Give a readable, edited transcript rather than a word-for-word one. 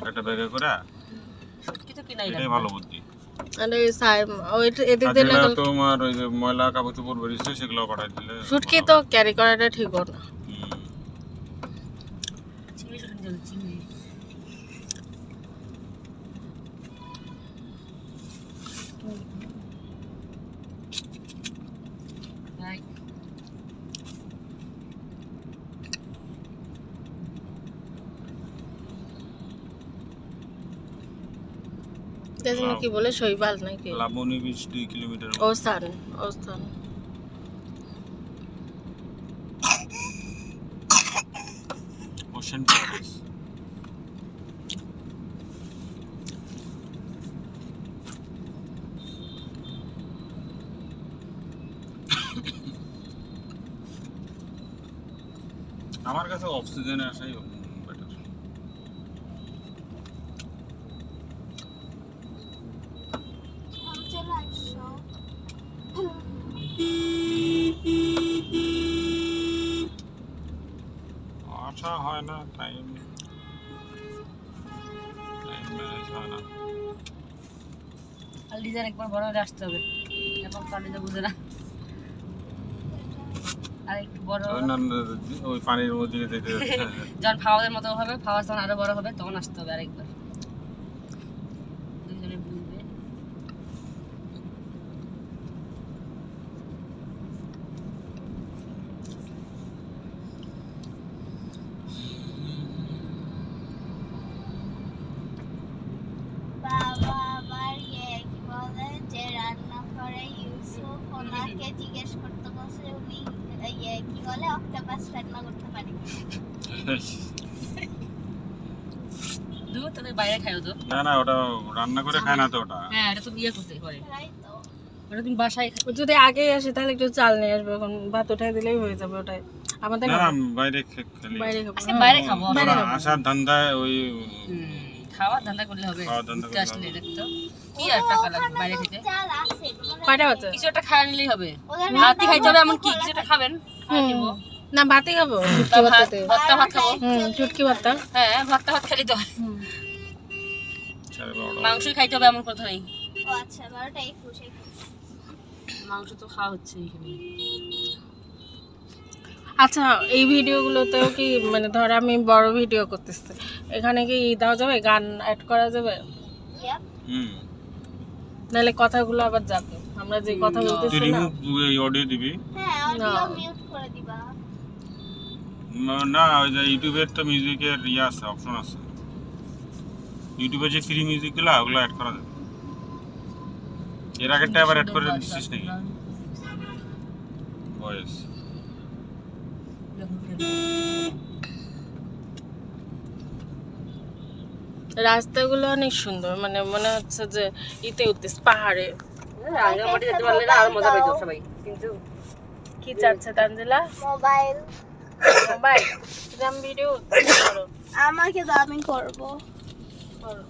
একটা ব্যাগে করে শুটকি তো কিনাই এটাই ভালো বুদ্ধি। আরে সাইম ওই এদিক দিয়ে না তাহলে তোমার ওই যে ময়লা কাপড় চোপড় বেরিয়েছে সেগুলো পাঠাই দিলে শুটকি তো ক্যারি করাটা ঠিক না। চিংড়ি শুটকি দিল চিংড়ি দেখুন কি বলে শৈবাল নাকি লাবণী বিচ 2 কিলোমিটার ওস্তান ওশান প্যারাডাইস। আমার কাছে অক্সিজেনে আসাই বেটার। আশা হয় না, টাইম ম্যানেজ হয় না। আর লিজার একবার বড় হয়ে আসতে হবে, এখন পানিতে বুঝে না। আর একটু বড় ওই পানির মধ্যে যেতে যখন ফাওয়াদের মতো হবে, ফাওয়ার যখন আরো বড় হবে তখন আসতে হবে আরেকবার। দুজনে বুঝবে। বাবা আবার কি বলে যে রান্না করে ইউসুফ ওনাকে জিজ্ঞেস করতে বসে উনি কি বলে অক্টোপাস রান্না করতে পারে। দুধ তবে বাইরে খাইও তো। না ওটা রান্না করে খায় না তো ওটা। হ্যাঁ এটা তো ইয়ে করতে করে, তাই তো ওটা তুমি বাসায় যদি আগে আসে তাহলে একটু চাল নিয়ে আসবে, এখন ভাত উঠাই দিলেই হয়ে যাবে ওটাই। আমাদের না বাইরে খেলে বাইরে খাবো। আজকে বাইরে খাবো। আসার ধান্দায় ওই খাওয়ার ধান্দা করলে হবে। খাওয়ার ধান্দা করলে আসলে দেখতো কি আর টাকা লাগবে বাইরে খেতে। চাল আছে কয়টা বাজে? কিছু একটা খাওয়া নিলেই হবে। ওদের ভাতই খাইতে হবে এমন কি, কিছু একটা খাবেন খাওয়া নিবো। না ভাতই খাবো, শুটকি ভাততে। ভর্তা ভাত খাবো। শুটকি ভাতটা। হ্যাঁ ভর্তা ভাত খেলে তো হয়। মাংসই খাইতে হবে এমন কথা নেই। ও আচ্ছা 12টা 21 মাংস তো খাওয়া হচ্ছে এখানে। আচ্ছা এই ভিডিওগুলোতেও কি মানে ধর আমি বড় ভিডিও করতেছি, এখানে কি দেওয়া যাবে, গান অ্যাড করা যাবে? নাহলে কথাগুলো আবার যাবে, আমরা যে কথা বলতেছি না। তুই অডিও দিবি? হ্যাঁ অডিও মিউট করে দিবা। না ওই যে ইউটিউবের তো মিউজিকের ইয়ে আছে, অপশন আছে। ইউটিউবে যে ফ্রি মিউজিকগুলো ওগুলো অ্যাড করা যাবে। এর আগেরটা আবার অ্যাড করে দিছিস নাকি ভয়েস? রাস্তাগুলো অনেক সুন্দর, মানে মনে হচ্ছে যে ইতে উঠতেছে পাহাড়ে। রাঙ্গামাটি যেতে পারলে না আরো মজা পাইতো সবাই। কিন্তু কি চাচ্ছে তানজিলা? মোবাইল মোবাইল ভিডিও আমাকে দাও আমি করব। করো।